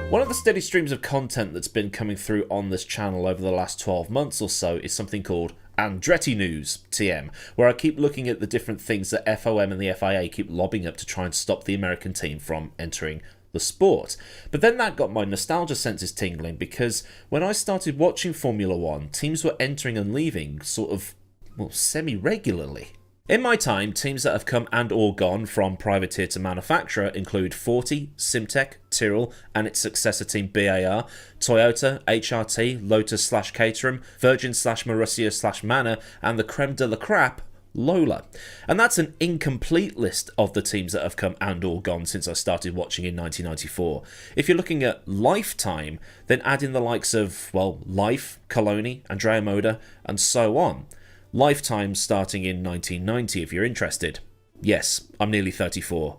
One of the steady streams of content that's been coming through on this channel over the last 12 months or so is something called Andretti News, TM, where I keep looking at the different things that FOM and the FIA keep lobbing up to try and stop the American team from entering the sport. But then that got my nostalgia senses tingling, because when I started watching Formula One, teams were entering and leaving sort of, well, semi-regularly. In my time, teams that have come and or gone from privateer to manufacturer include Forte, Simtech, Tyrrell and its successor team BAR, Toyota, HRT, Lotus/Caterham, Virgin/Marussia/Manor, and the creme de la crap, Lola. And that's an incomplete list of the teams that have come and or gone since I started watching in 1994. If you're looking at lifetime, then add in the likes of, well, Life, Coloni, Andrea Moda, and so on. Lifetime starting in 1990 if you're interested. Yes, I'm nearly 34.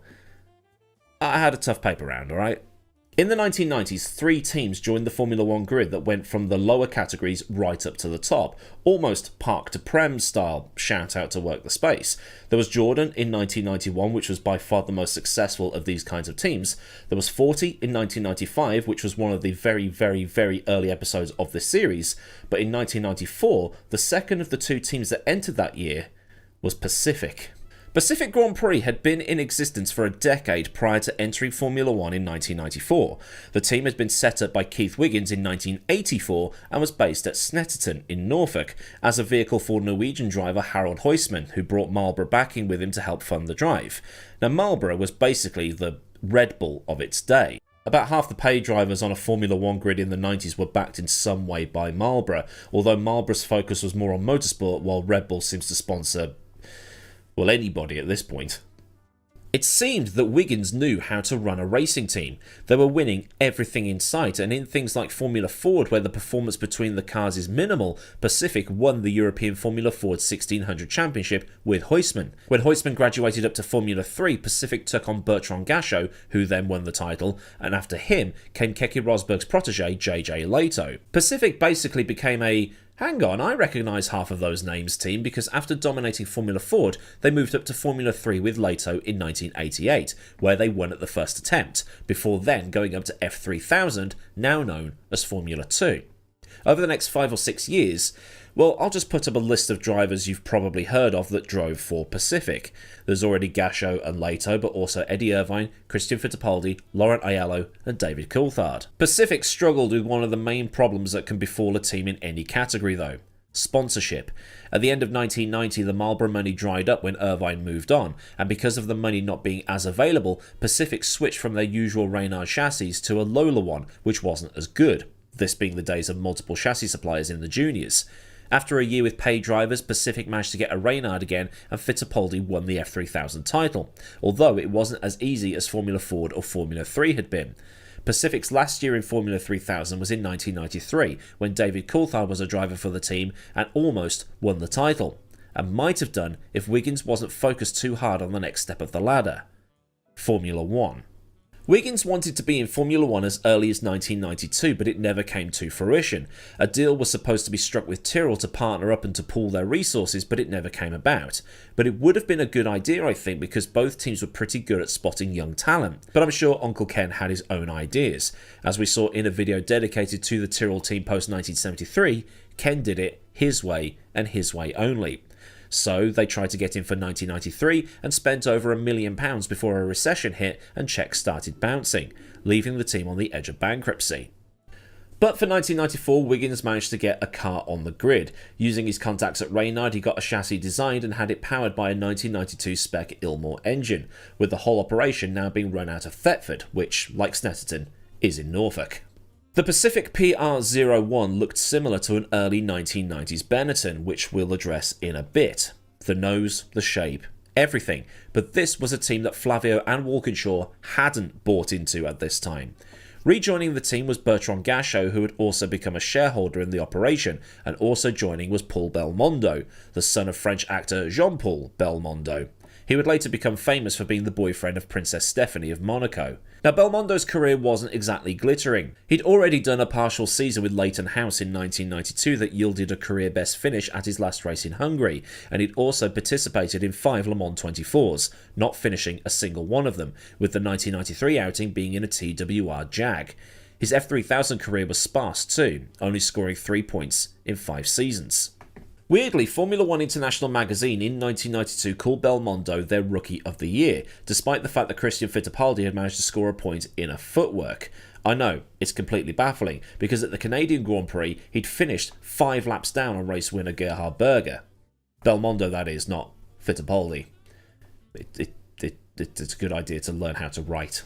I had a tough paper round, alright? In the 1990s, 3 teams joined the Formula One grid that went from the lower categories right up to the top, almost Parc de Prem style, shout out to work the space. There was Jordan in 1991, which was by far the most successful of these kinds of teams. There was Forte in 1995, which was one of the very, very, very early episodes of this series. But in 1994, the second of the 2 teams that entered that year was Pacific. Pacific Grand Prix had been in existence for a decade prior to entering Formula One in 1994. The team had been set up by Keith Wiggins in 1984 and was based at Snetterton in Norfolk as a vehicle for Norwegian driver Harald Huisman, who brought Marlboro backing with him to help fund the drive. Now, Marlboro was basically the Red Bull of its day. About half the paid drivers on a Formula One grid in the 90s were backed in some way by Marlboro, although Marlboro's focus was more on motorsport, while Red Bull seems to sponsor, well, anybody at this point. It seemed that Wiggins knew how to run a racing team. They were winning everything in sight, and in things like Formula Ford, where the performance between the cars is minimal, Pacific won the European Formula Ford 1600 Championship with Huisman. When Huisman graduated up to Formula 3, Pacific took on Bertrand Gachot, who then won the title, and after him came Keke Rosberg's protege, JJ Leto. Pacific basically became a hang on, I recognise half of those names team, because after dominating Formula Ford, they moved up to Formula 3 with Leto in 1988, where they won at the first attempt, before then going up to F3000, now known as Formula 2. Over the next 5 or 6 years, well, I'll just put up a list of drivers you've probably heard of that drove for Pacific. There's already Gachot and Leto, but also Eddie Irvine, Christian Fittipaldi, Laurent Aiello, and David Coulthard. Pacific struggled with one of the main problems that can befall a team in any category though: sponsorship. At the end of 1990, the Marlboro money dried up when Irvine moved on, and because of the money not being as available, Pacific switched from their usual Reynard chassis to a Lola one, which wasn't as good, this being the days of multiple chassis suppliers in the juniors. After a year with paid drivers, Pacific managed to get a Reynard again, and Fittipaldi won the F3000 title, although it wasn't as easy as Formula Ford or Formula 3 had been. Pacific's last year in Formula 3000 was in 1993, when David Coulthard was a driver for the team and almost won the title, and might have done if Wiggins wasn't focused too hard on the next step of the ladder: Formula One. Wiggins wanted to be in Formula One as early as 1992, but it never came to fruition. A deal was supposed to be struck with Tyrrell to partner up and to pool their resources, but it never came about. But it would have been a good idea, I think, because both teams were pretty good at spotting young talent. But I'm sure Uncle Ken had his own ideas. As we saw in a video dedicated to the Tyrrell team post-1973, Ken did it his way and his way only. So they tried to get in for 1993 and spent over £1 million before a recession hit and checks started bouncing, leaving the team on the edge of bankruptcy. But for 1994, Wiggins managed to get a car on the grid. Using his contacts at Reynard, he got a chassis designed and had it powered by a 1992 spec Ilmor engine, with the whole operation now being run out of Thetford, which, like Snetterton, is in Norfolk. The Pacific PR01 looked similar to an early 1990s Benetton, which we'll address in a bit. The nose, the shape, everything. But this was a team that Flavio and Walkinshaw hadn't bought into at this time. Rejoining the team was Bertrand Gachot, who had also become a shareholder in the operation, and also joining was Paul Belmondo, the son of French actor Jean-Paul Belmondo. He would later become famous for being the boyfriend of Princess Stephanie of Monaco. Now, Belmondo's career wasn't exactly glittering. He'd already done a partial season with Leighton House in 1992 that yielded a career best finish at his last race in Hungary, and he'd also participated in 5 Le Mans 24s, not finishing a single one of them, with the 1993 outing being in a TWR Jag. His F3000 career was sparse too, only scoring 3 points in 5 seasons. Weirdly, Formula One International magazine in 1992 called Belmondo their Rookie of the Year, despite the fact that Christian Fittipaldi had managed to score a point in a footwork. I know, it's completely baffling, because at the Canadian Grand Prix, he'd finished 5 laps down on race winner Gerhard Berger. Belmondo, that is, not Fittipaldi. It's a good idea to learn how to write.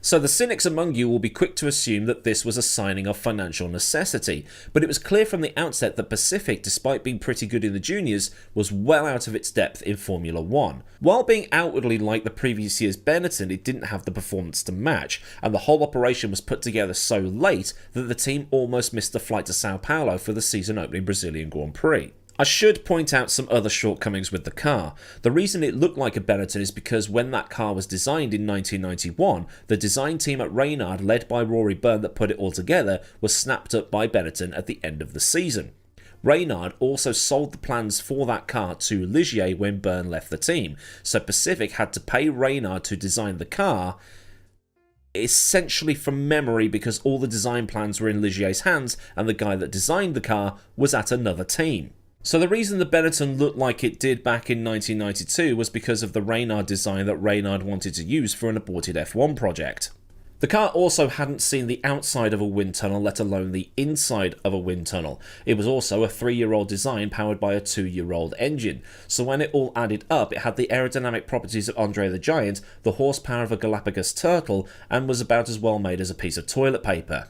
So the cynics among you will be quick to assume that this was a signing of financial necessity, but it was clear from the outset that Pacific, despite being pretty good in the juniors, was well out of its depth in Formula One. While being outwardly like the previous year's Benetton, it didn't have the performance to match, and the whole operation was put together so late that the team almost missed the flight to Sao Paulo for the season-opening Brazilian Grand Prix. I should point out some other shortcomings with the car. The reason it looked like a Benetton is because when that car was designed in 1991, the design team at Reynard, led by Rory Byrne that put it all together, was snapped up by Benetton at the end of the season. Reynard also sold the plans for that car to Ligier when Byrne left the team, so Pacific had to pay Reynard to design the car, essentially from memory because all the design plans were in Ligier's hands and the guy that designed the car was at another team. So the reason the Benetton looked like it did back in 1992 was because of the Reynard design that Reynard wanted to use for an aborted F1 project. The car also hadn't seen the outside of a wind tunnel, let alone the inside of a wind tunnel. It was also a 3-year-old design powered by a 2-year-old engine, so when it all added up, it had the aerodynamic properties of Andre the Giant, the horsepower of a Galapagos turtle, and was about as well made as a piece of toilet paper.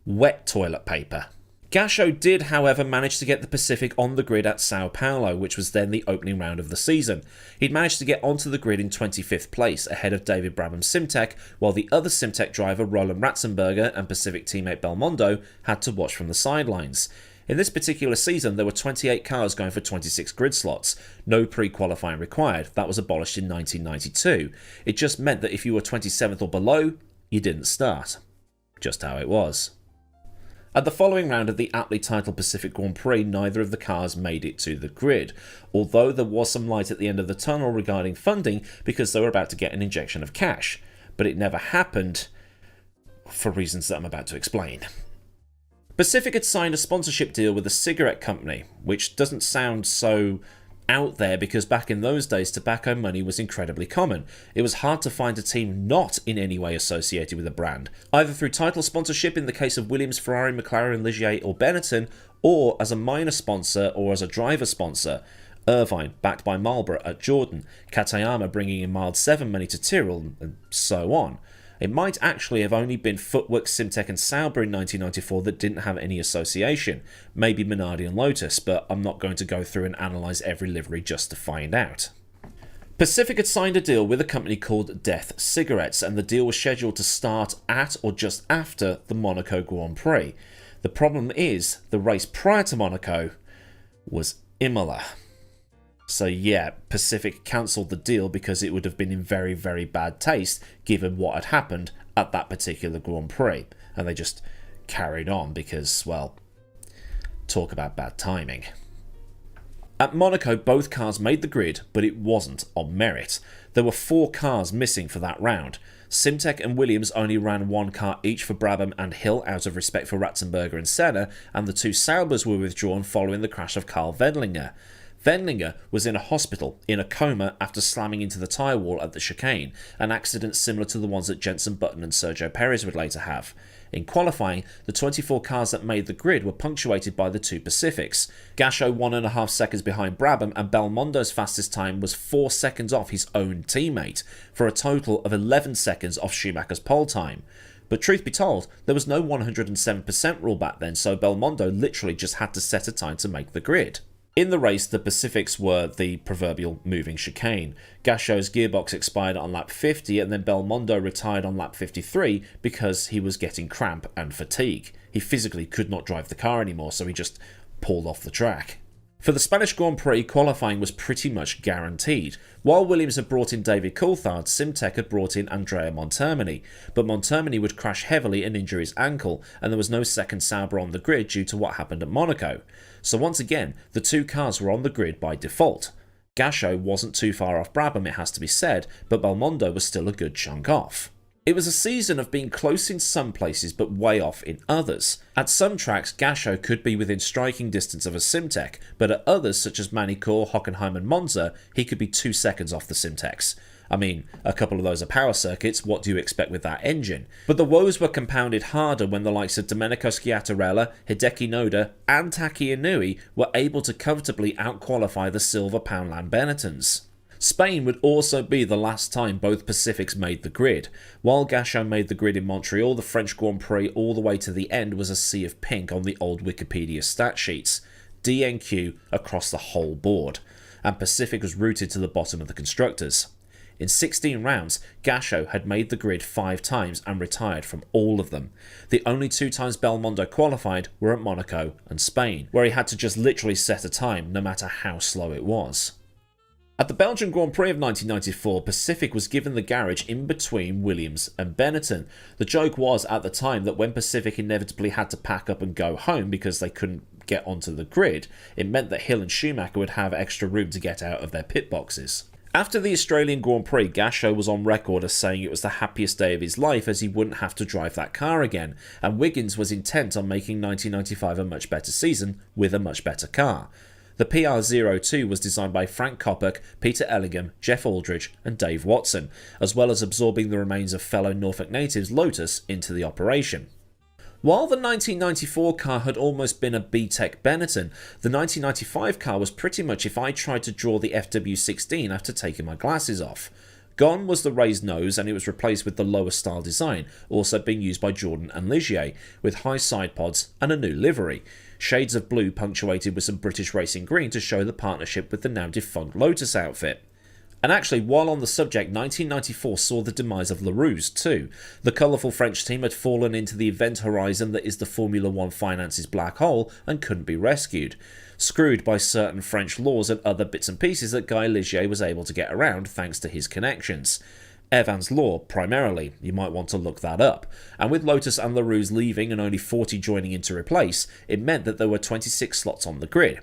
Wet toilet paper. Gasho did, however, manage to get the Pacific on the grid at Sao Paulo, which was then the opening round of the season. He'd managed to get onto the grid in 25th place, ahead of David Brabham's Simtek, while the other Simtek driver, Roland Ratzenberger, and Pacific teammate Belmondo had to watch from the sidelines. In this particular season, there were 28 cars going for 26 grid slots. No pre-qualifying required. That was abolished in 1992. It just meant that if you were 27th or below, you didn't start. Just how it was. At the following round of the aptly titled Pacific Grand Prix, neither of the cars made it to the grid, although there was some light at the end of the tunnel regarding funding because they were about to get an injection of cash. But it never happened, for reasons that I'm about to explain. Pacific had signed a sponsorship deal with a cigarette company, which doesn't sound so out there because back in those days tobacco money was incredibly common. It was hard to find a team not in any way associated with a brand, either through title sponsorship in the case of Williams, Ferrari, McLaren, Ligier or Benetton, or as a minor sponsor or as a driver sponsor. Irvine, backed by Marlboro at Jordan, Katayama bringing in mild 7 money to Tyrrell, and so on. It might actually have only been Footwork, Simtek and Sauber in 1994 that didn't have any association. Maybe Minardi and Lotus, but I'm not going to go through and analyse every livery just to find out. Pacific had signed a deal with a company called Death Cigarettes, and the deal was scheduled to start at or just after the Monaco Grand Prix. The problem is, the race prior to Monaco was Imola. So yeah, Pacific cancelled the deal because it would have been in very, very bad taste given what had happened at that particular Grand Prix. And they just carried on because, well, talk about bad timing. At Monaco, both cars made the grid, but it wasn't on merit. There were 4 cars missing for that round. Simtek and Williams only ran 1 car each for Brabham and Hill out of respect for Ratzenberger and Senna, and the 2 Saubers were withdrawn following the crash of Karl Wendlinger. Wendlinger was in a hospital, in a coma, after slamming into the tyre wall at the chicane, an accident similar to the ones that Jenson Button and Sergio Perez would later have. In qualifying, the 24 cars that made the grid were punctuated by the 2 Pacifics. Gasho 1.5 seconds behind Brabham, and Belmondo's fastest time was 4 seconds off his own teammate, for a total of 11 seconds off Schumacher's pole time. But truth be told, there was no 107% rule back then, so Belmondo literally just had to set a time to make the grid. In the race, the Pacifics were the proverbial moving chicane. Gasho's gearbox expired on lap 50 and then Belmondo retired on lap 53 because he was getting cramp and fatigue. He physically could not drive the car anymore, so he just pulled off the track. For the Spanish Grand Prix, qualifying was pretty much guaranteed. While Williams had brought in David Coulthard, Simtek had brought in Andrea Montermini, but Montermini would crash heavily and injure his ankle, and there was no second Sauber on the grid due to what happened at Monaco. So once again, the 2 cars were on the grid by default. Gasho wasn't too far off Brabham, it has to be said, but Belmondo was still a good chunk off. It was a season of being close in some places but way off in others. At some tracks, Gasho could be within striking distance of a Simtek, but at others such as Manicourt, Hockenheim and Monza, he could be 2 seconds off the Simtex. I mean, a couple of those are power circuits, what do you expect with that engine? But the woes were compounded harder when the likes of Domenico Schiattarella, Hideki Noda and Taki Inui were able to comfortably outqualify the silver Poundland Benettons. Spain would also be the last time both Pacifics made the grid. While Gachot made the grid in Montreal, the French Grand Prix all the way to the end was a sea of pink on the old Wikipedia stat sheets. DNQ across the whole board. And Pacific was rooted to the bottom of the constructors. In 16 rounds, Gachot had made the grid 5 times and retired from all of them. The only 2 times Belmondo qualified were at Monaco and Spain, where he had to just literally set a time no matter how slow it was. At the Belgian Grand Prix of 1994, Pacific was given the garage in between Williams and Benetton. The joke was at the time that when Pacific inevitably had to pack up and go home because they couldn't get onto the grid, it meant that Hill and Schumacher would have extra room to get out of their pit boxes. After the Australian Grand Prix, Gachot was on record as saying it was the happiest day of his life as he wouldn't have to drive that car again, and Wiggins was intent on making 1995 a much better season with a much better car. The PR02 was designed by Frank Koppach, Peter Ellingham, Jeff Aldridge and Dave Watson, as well as absorbing the remains of fellow Norfolk natives Lotus into the operation. While the 1994 car had almost been a B-Tech Benetton, the 1995 car was pretty much if I tried to draw the FW16 after taking my glasses off. Gone was the raised nose and it was replaced with the lower style design, also being used by Jordan and Ligier, with high side pods and a new livery. Shades of blue punctuated with some British Racing green to show the partnership with the now defunct Lotus outfit. And actually, while on the subject, 1994 saw the demise of LaRousse too. The colourful French team had fallen into the event horizon that is the Formula One finance's black hole and couldn't be rescued. Screwed by certain French laws and other bits and pieces that Guy Ligier was able to get around thanks to his connections. Evans Law, primarily, you might want to look that up. And with Lotus and LaRousse leaving and only 40 joining in to replace, it meant that there were 26 slots on the grid.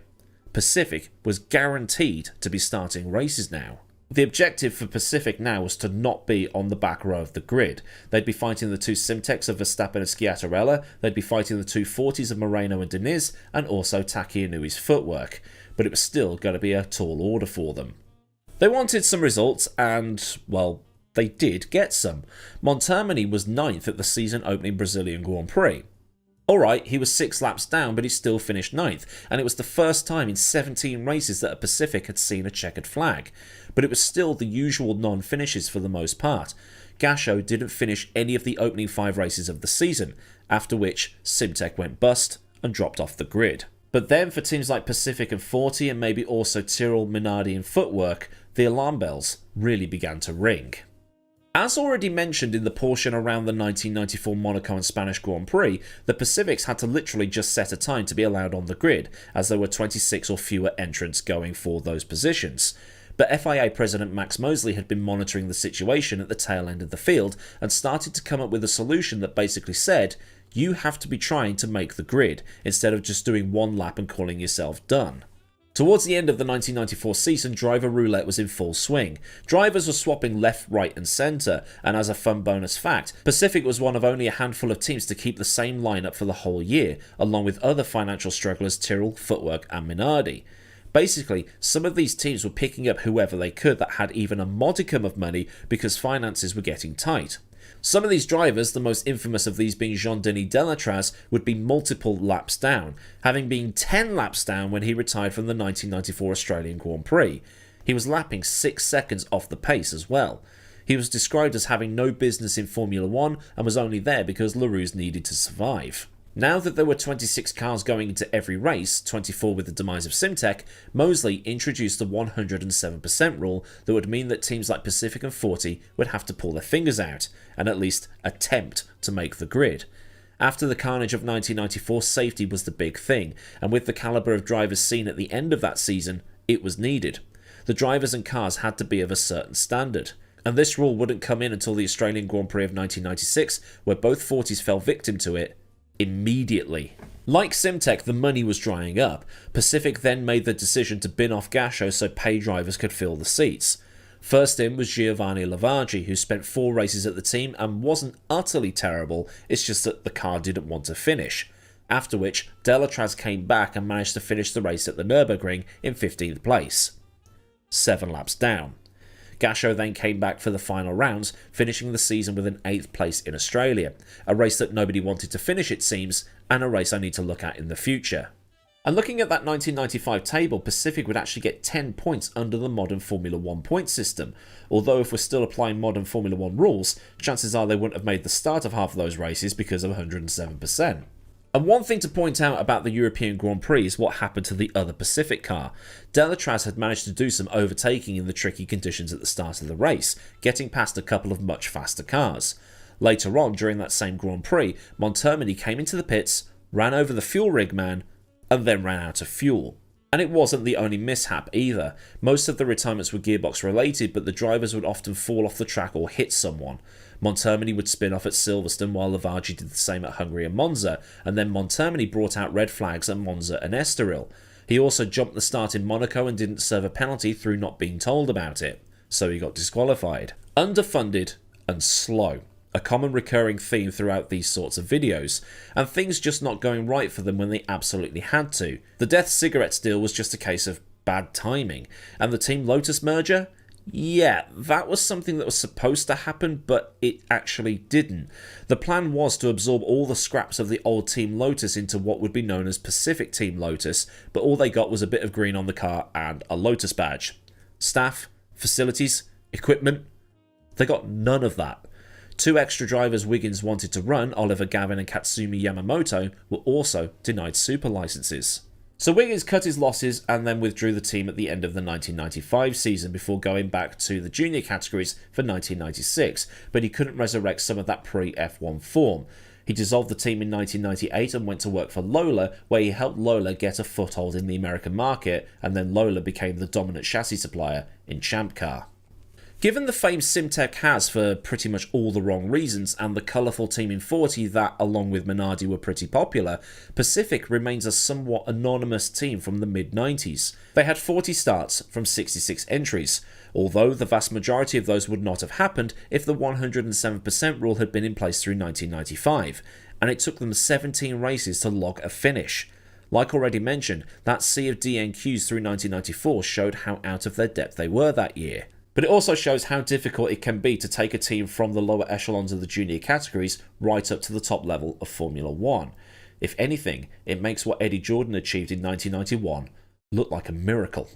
Pacific was guaranteed to be starting races now. The objective for Pacific now was to not be on the back row of the grid. They'd be fighting the 2 Simtecs of Verstappen and Schiattarella, they'd be fighting the 2 40s of Moreno and Diniz, and also Taki Inui's footwork. But it was still going to be a tall order for them. They wanted some results and, well, they did get some. Montermini was 9th at the season opening Brazilian Grand Prix. Alright, he was 6 laps down, but he still finished 9th, and it was the first time in 17 races that a Pacific had seen a checkered flag. But it was still the usual non-finishes for the most part. Gachot didn't finish any of the opening 5 races of the season, after which Simtek went bust and dropped off the grid. But then for teams like Pacific and 40 and maybe also Tyrrell, Minardi and Footwork, the alarm bells really began to ring. As already mentioned in the portion around the 1994 Monaco and Spanish Grand Prix, the Pacifics had to literally just set a time to be allowed on the grid, as there were 26 or fewer entrants going for those positions. But FIA President Max Mosley had been monitoring the situation at the tail end of the field and started to come up with a solution that basically said, you have to be trying to make the grid, instead of just doing 1 lap and calling yourself done. Towards the end of the 1994 season, driver roulette was in full swing. Drivers were swapping left, right and centre, and as a fun bonus fact, Pacific was one of only a handful of teams to keep the same lineup for the whole year, along with other financial strugglers Tyrrell, Footwork and Minardi. Basically, some of these teams were picking up whoever they could that had even a modicum of money because finances were getting tight. Some of these drivers, the most infamous of these being Jean-Denis Delatraz, would be multiple laps down, having been 10 laps down when he retired from the 1994 Australian Grand Prix. He was lapping 6 seconds off the pace as well. He was described as having no business in Formula One and was only there because LaRousse needed to survive. Now that there were 26 cars going into every race, 24 with the demise of Simtek, Mosley introduced the 107% rule that would mean that teams like Pacific and 40 would have to pull their fingers out, and at least attempt to make the grid. After the carnage of 1994, safety was the big thing, and with the calibre of drivers seen at the end of that season, it was needed. The drivers and cars had to be of a certain standard. And this rule wouldn't come in until the Australian Grand Prix of 1996, where both 40s fell victim to it immediately. Like Simtek, the money was drying up. Pacific then made the decision to bin off Gachot so pay drivers could fill the seats. First in was Giovanni Lavargi, who spent 4 races at the team and wasn't utterly terrible, it's just that the car didn't want to finish. After which, Delatraz came back and managed to finish the race at the Nürburgring in 15th place. 7 laps down. Gasho then came back for the final rounds, finishing the season with an 8th place in Australia, a race that nobody wanted to finish it seems, and a race I need to look at in the future. And looking at that 1995 table, Pacific would actually get 10 points under the modern Formula 1 point system, although if we're still applying modern Formula 1 rules, chances are they wouldn't have made the start of half of those races because of 107%. And one thing to point out about the European Grand Prix is what happened to the other Pacific car. Delatraz had managed to do some overtaking in the tricky conditions at the start of the race, getting past a couple of much faster cars. Later on, during that same Grand Prix, Montermini came into the pits, ran over the fuel rig man, and then ran out of fuel. And it wasn't the only mishap either. Most of the retirements were gearbox related, but the drivers would often fall off the track or hit someone. Montermini would spin off at Silverstone while Lavargi did the same at Hungary and Monza, and then Montermini brought out red flags at Monza and Estoril. He also jumped the start in Monaco and didn't serve a penalty through not being told about it, so he got disqualified. Underfunded and slow. A common recurring theme throughout these sorts of videos, and things just not going right for them when they absolutely had to. The Death Cigarettes deal was just a case of bad timing, and the Team Lotus merger? Yeah, that was something that was supposed to happen, but it actually didn't. The plan was to absorb all the scraps of the old Team Lotus into what would be known as Pacific Team Lotus, but all they got was a bit of green on the car and a Lotus badge. Staff, facilities, equipment, they got none of that. 2 extra drivers Wiggins wanted to run, Oliver Gavin and Katsumi Yamamoto, were also denied super licenses. So Wiggins cut his losses and then withdrew the team at the end of the 1995 season before going back to the junior categories for 1996, but he couldn't resurrect some of that pre-F1 form. He dissolved the team in 1998 and went to work for Lola, where he helped Lola get a foothold in the American market, and then Lola became the dominant chassis supplier in Champ Car. Given the fame Simtech has for pretty much all the wrong reasons, and the colourful team in 40 that, along with Minardi, were pretty popular, Pacific remains a somewhat anonymous team from the mid-90s. They had 40 starts from 66 entries, although the vast majority of those would not have happened if the 107% rule had been in place through 1995, and it took them 17 races to log a finish. Like already mentioned, that sea of DNQs through 1994 showed how out of their depth they were that year. But it also shows how difficult it can be to take a team from the lower echelons of the junior categories right up to the top level of Formula 1. If anything, it makes what Eddie Jordan achieved in 1991 look like a miracle.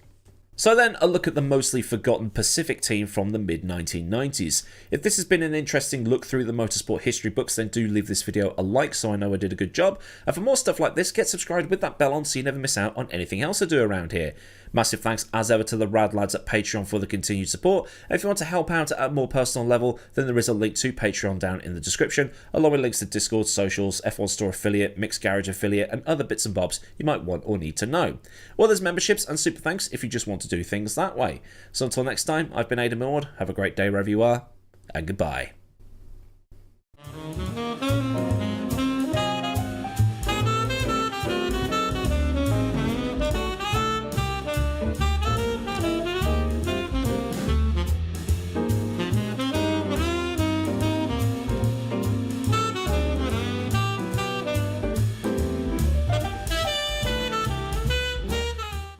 So then, a look at the mostly forgotten Pacific team from the mid-1990s. If this has been an interesting look through the motorsport history books, then do leave this video a like so I know I did a good job. And for more stuff like this, get subscribed with that bell on so you never miss out on anything else I do around here. Massive thanks as ever to the rad lads at Patreon for the continued support. And if you want to help out at a more personal level, then there is a link to Patreon down in the description, along with links to Discord, socials, F1 Store affiliate, Mixed Garage affiliate, and other bits and bobs you might want or need to know. Well, there's memberships and super thanks if you just want to do things that way. So until next time, I've been Millward. Have a great day wherever you are, and goodbye.